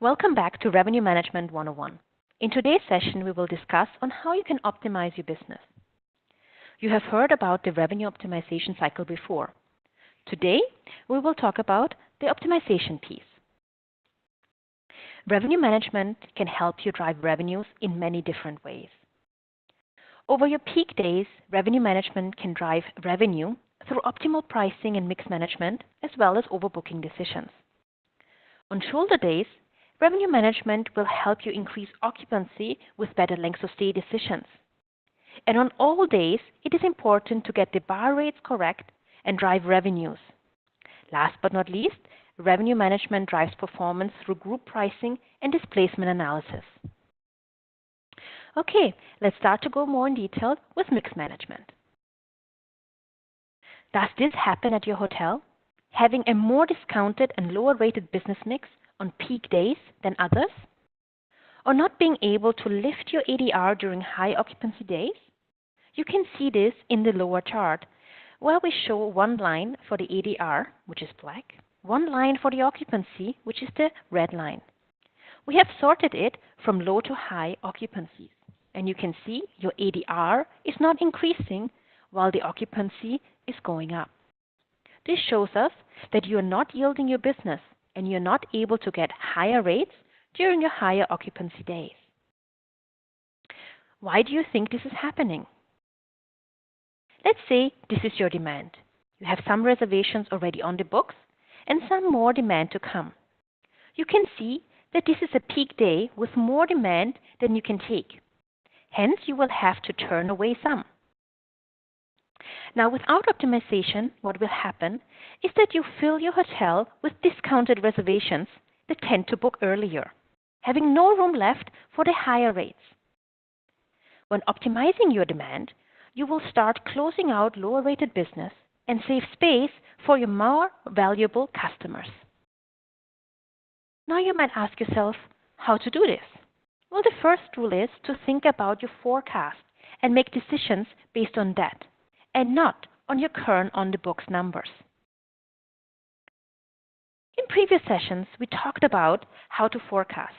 Welcome back to Revenue Management 101. In today's session, we will discuss on how you can optimize your business. You have heard about the revenue optimization cycle before. Today, we will talk about the optimization piece. Revenue management can help you drive revenues in many different ways. Over your peak days, revenue management can drive revenue through optimal pricing and mix management, as well as overbooking decisions. On shoulder days, revenue management will help you increase occupancy with better length of stay decisions. And on all days, it is important to get the bar rates correct and drive revenues. Last but not least, revenue management drives performance through group pricing and displacement analysis. Okay, let's start to go more in detail with mix management. Does this happen at your hotel? Having a more discounted and lower rated business mix on peak days than others? Or not being able to lift your ADR during high occupancy days? You can see this in the lower chart, where we show one line for the ADR, which is black, one line for the occupancy, which is the red line. We have sorted it from low to high occupancies, and you can see your ADR is not increasing while the occupancy is going up. This shows us that you are not yielding your business and you're not able to get higher rates during your higher occupancy days. Why do you think this is happening? Let's say this is your demand. You have some reservations already on the books and some more demand to come. You can see that this is a peak day with more demand than you can take. Hence, you will have to turn away some. Now, without optimization, what will happen is that you fill your hotel with discounted reservations that tend to book earlier, having no room left for the higher rates. When optimizing your demand, you will start closing out lower rated business and save space for your more valuable customers. Now you might ask yourself how to do this. Well, the first rule is to think about your forecast and make decisions based on that, and not on your current on-the-books numbers. In previous sessions, we talked about how to forecast.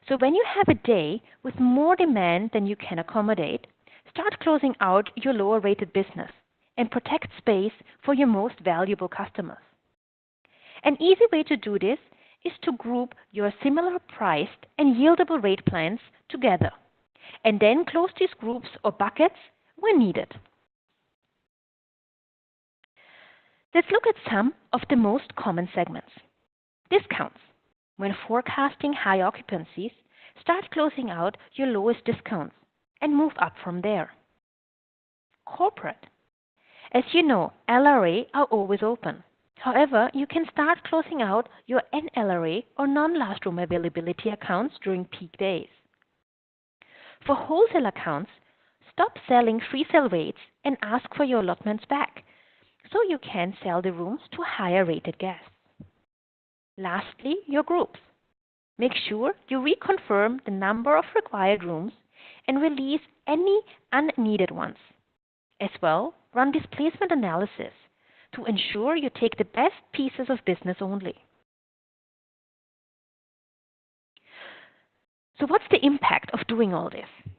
So when you have a day with more demand than you can accommodate, start closing out your lower-rated business and protect space for your most valuable customers. An easy way to do this is to group your similar priced and yieldable rate plans together, and then close these groups or buckets when needed. Let's look at some of the most common segments. Discounts. When forecasting high occupancies, start closing out your lowest discounts and move up from there. Corporate. As you know, LRA are always open. However, you can start closing out your NLRA or non-last room availability accounts during peak days. For wholesale accounts, stop selling free sale rates and ask for your allotments back, so you can sell the rooms to higher rated guests. Lastly, your groups. Make sure you reconfirm the number of required rooms and release any unneeded ones. As well, run displacement analysis to ensure you take the best pieces of business only. So what's the impact of doing all this?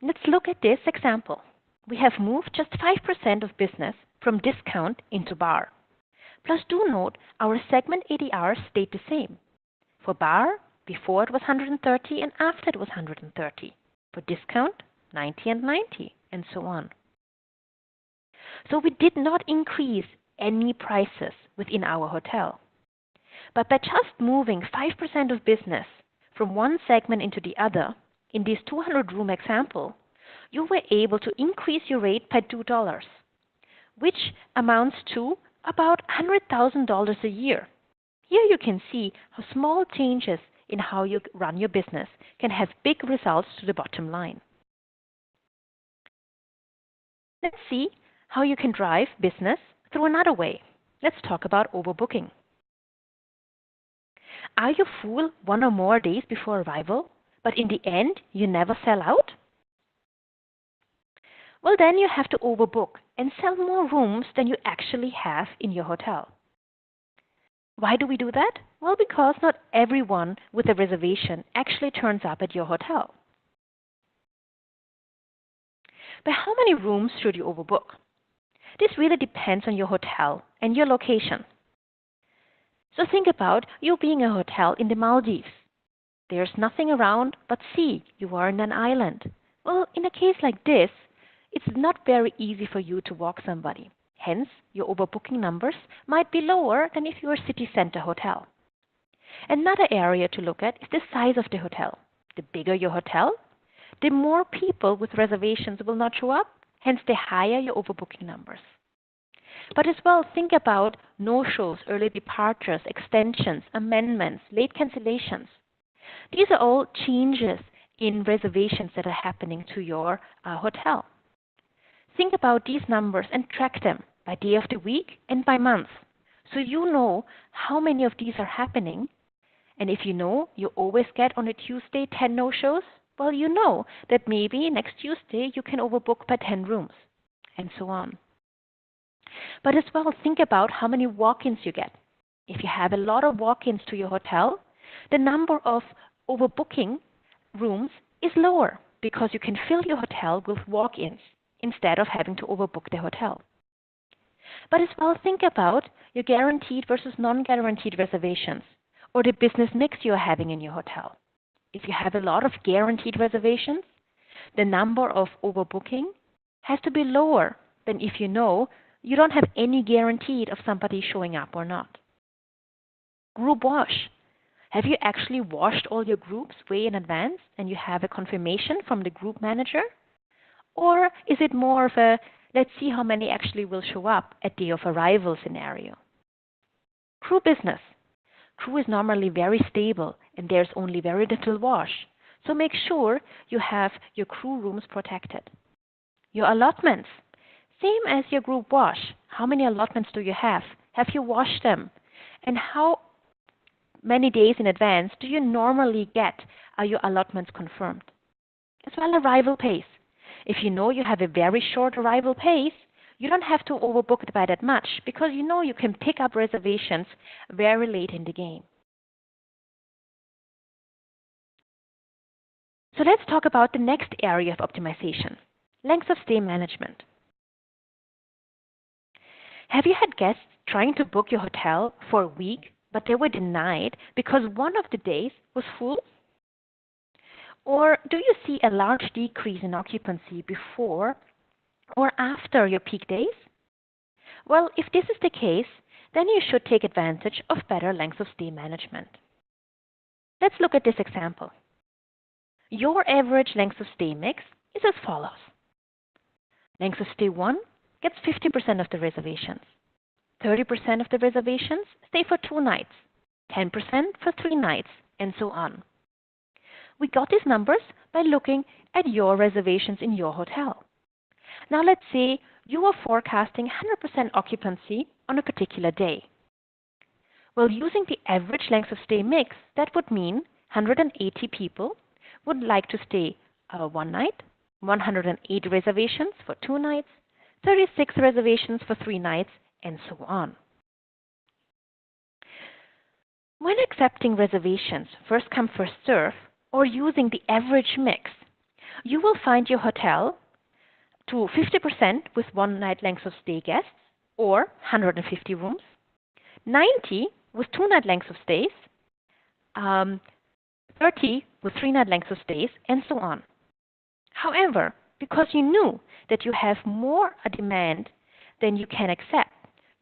Let's look at this example. We have moved just 5% of business from discount into bar. Plus, do note our segment ADR stayed the same. For bar, before it was 130 and after it was 130. For discount, 90 and 90, and so on. So we did not increase any prices within our hotel. But by just moving 5% of business from one segment into the other, in this 200-room example, you were able to increase your rate by $2, which amounts to about $100,000 a year. Here you can see how small changes in how you run your business can have big results to the bottom line. Let's see how you can drive business through another way. Let's talk about overbooking. Are you full one or more days before arrival, but in the end you never sell out? Well, then you have to overbook and sell more rooms than you actually have in your hotel. Why do we do that? Well, because not everyone with a reservation actually turns up at your hotel. But how many rooms should you overbook? This really depends on your hotel and your location. So think about you being a hotel in the Maldives. There's nothing around but sea. You are in an island. Well, in a case like this, it's not very easy for you to walk somebody. Hence, your overbooking numbers might be lower than if you were a city center hotel. Another area to look at is the size of the hotel. The bigger your hotel, the more people with reservations will not show up, hence the higher your overbooking numbers. But as well, think about no-shows, early departures, extensions, amendments, late cancellations. These are all changes in reservations that are happening to your hotel. Think about these numbers and track them by day of the week and by month. So you know how many of these are happening. And if you know you always get on a Tuesday 10 no-shows, well, you know that maybe next Tuesday you can overbook by 10 rooms, and so on. But as well, think about how many walk-ins you get. If you have a lot of walk-ins to your hotel, the number of overbooking rooms is lower because you can fill your hotel with walk-ins instead of having to overbook the hotel. But as well, think about your guaranteed versus non-guaranteed reservations or the business mix you are having in your hotel. If you have a lot of guaranteed reservations, the number of overbooking has to be lower than if you know you don't have any guaranteed of somebody showing up or not. Group wash. Have you actually washed all your groups way in advance and you have a confirmation from the group manager? Or is it more of a let's see how many actually will show up at day of arrival scenario? Crew business. Crew is normally very stable and there's only very little wash. So make sure you have your crew rooms protected. Your allotments. Same as your group wash. How many allotments do you have? Have you washed them? And how many days in advance do you normally get your allotments confirmed? As well, arrival pace. If you know you have a very short arrival pace, you don't have to overbook it by that much because you know you can pick up reservations very late in the game. So let's talk about the next area of optimization, length of stay management. Have you had guests trying to book your hotel for a week, but they were denied because one of the days was full? Or do you see a large decrease in occupancy before or after your peak days? Well, if this is the case, then you should take advantage of better length of stay management. Let's look at this example. Your average length of stay mix is as follows. Length of stay 1 gets 50% of the reservations. 30% of the reservations stay for 2 nights, 10% for 3 nights, and so on. We got these numbers by looking at your reservations in your hotel. Now let's say you are forecasting 100% occupancy on a particular day. Well, using the average length of stay mix, that would mean 180 people would like to stay 1 night, 108 reservations for 2 nights, 36 reservations for 3 nights, and so on. When accepting reservations, first come, first serve, or using the average mix, you will find your hotel to 50% with 1 night length of stay guests, or 150 rooms, 90 with 2 night lengths of stays, 30 with 3 night lengths of stays, and so on. However, because you knew that you have more demand than you can accept,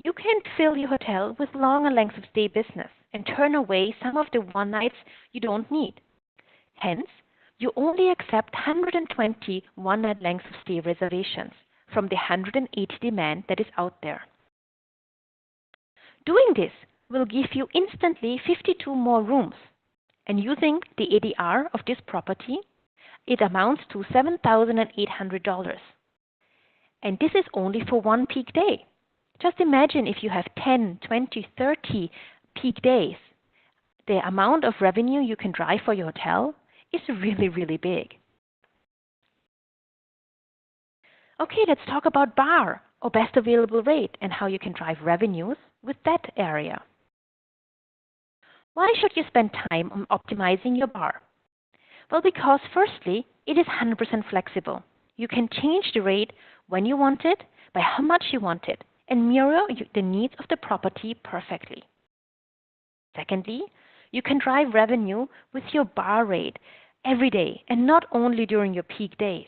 you can fill your hotel with longer lengths of stay business and turn away some of the 1 nights you don't need. Hence, you only accept 120 1 night lengths of stay reservations from the 180 demand that is out there. Doing this will give you instantly 52 more rooms, and using the ADR of this property, it amounts to $7,800. And this is only for 1 peak day. Just imagine if you have 10, 20, 30 peak days. The amount of revenue you can drive for your hotel is really, really big. Okay, let's talk about BAR, or best available rate, and how you can drive revenues with that area. Why should you spend time on optimizing your bar? Well, because firstly, it is 100% flexible. You can change the rate when you want it, by how much you want it, and mirror the needs of the property perfectly. Secondly, you can drive revenue with your bar rate every day and not only during your peak days.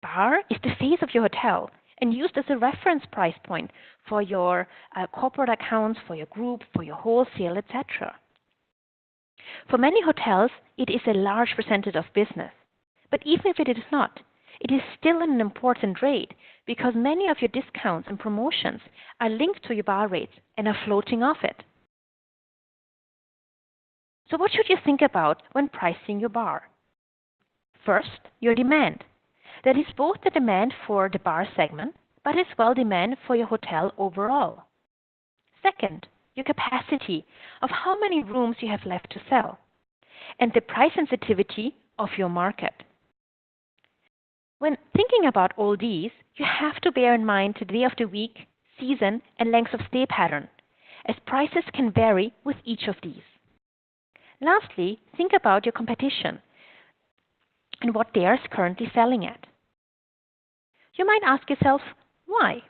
Bar is the face of your hotel and used as a reference price point for your corporate accounts, for your group, for your wholesale, etc. For many hotels, it is a large percentage of business. But even if it is not, it is still an important rate because many of your discounts and promotions are linked to your bar rates and are floating off it. So what should you think about when pricing your bar? First, your demand. That is both the demand for the bar segment, but as well demand for your hotel overall. Second, your capacity of how many rooms you have left to sell, and the price sensitivity of your market. When thinking about all these, you have to bear in mind the day of the week, season, and length of stay pattern, as prices can vary with each of these. Lastly, think about your competition and what they are currently selling at. You might ask yourself, why?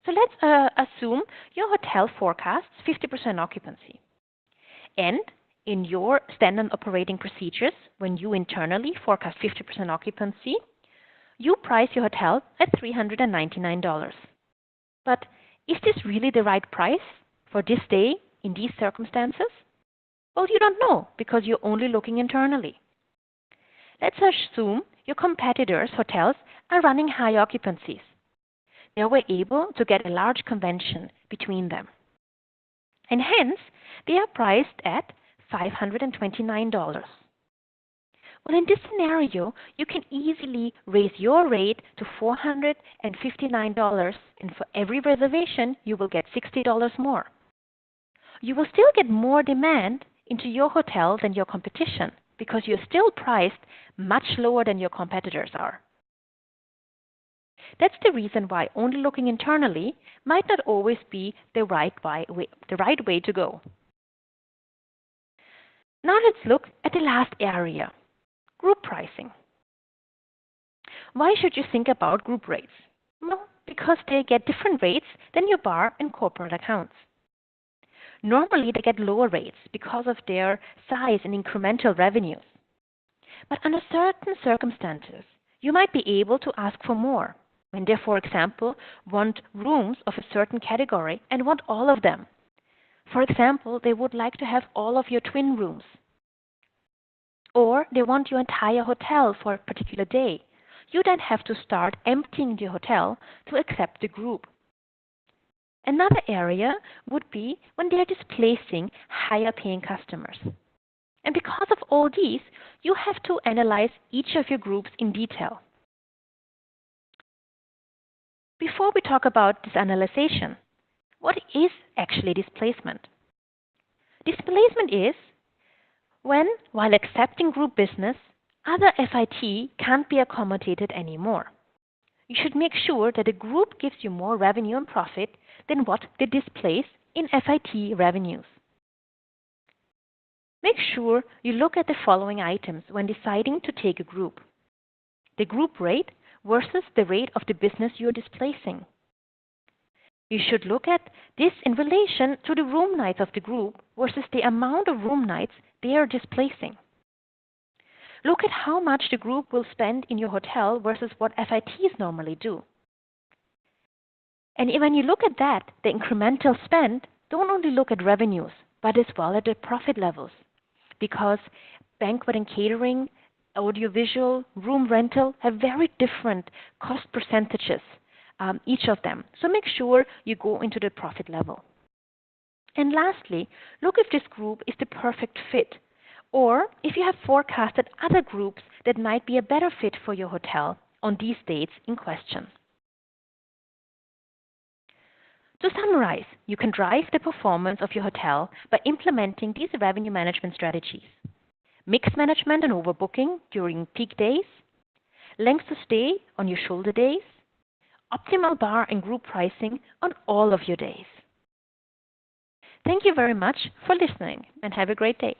So let's assume your hotel forecasts 50% occupancy. And in your standard operating procedures, when you internally forecast 50% occupancy, you price your hotel at $399. But is this really the right price for this day in these circumstances? Well, you don't know because you're only looking internally. Let's assume your competitors' hotels are running high occupancies. They were able to get a large convention between them. And hence, they are priced at $529. Well, in this scenario, you can easily raise your rate to $459, and for every reservation, you will get $60 more. You will still get more demand into your hotel than your competition because you're still priced much lower than your competitors are. That's the reason why only looking internally might not always be the right way to go. Now let's look at the last area, group pricing. Why should you think about group rates? Well, because they get different rates than your bar and corporate accounts. Normally, they get lower rates because of their size and incremental revenues. But under certain circumstances, you might be able to ask for more when they, for example, want rooms of a certain category and want all of them. For example, they would like to have all of your twin rooms. Or they want your entire hotel for a particular day. You then have to start emptying the hotel to accept the group. Another area would be when they are displacing higher paying customers. And because of all these, you have to analyze each of your groups in detail. Before we talk about this analysis, what is actually displacement? Displacement is when, while accepting group business, other FIT can't be accommodated anymore. You should make sure that a group gives you more revenue and profit than what they displace in FIT revenues. Make sure you look at the following items when deciding to take a group. The group rate versus the rate of the business you are displacing. You should look at this in relation to the room nights of the group versus the amount of room nights they are displacing. Look at how much the group will spend in your hotel versus what FITs normally do. And when you look at that, the incremental spend, don't only look at revenues, but as well at the profit levels. Because banquet and catering, audiovisual, room rental have very different cost percentages, each of them. So make sure you go into the profit level. And lastly, look if this group is the perfect fit, or if you have forecasted other groups that might be a better fit for your hotel on these dates in question. To summarize, you can drive the performance of your hotel by implementing these revenue management strategies. Mix management and overbooking during peak days, length of stay on your shoulder days, optimal bar and group pricing on all of your days. Thank you very much for listening and have a great day.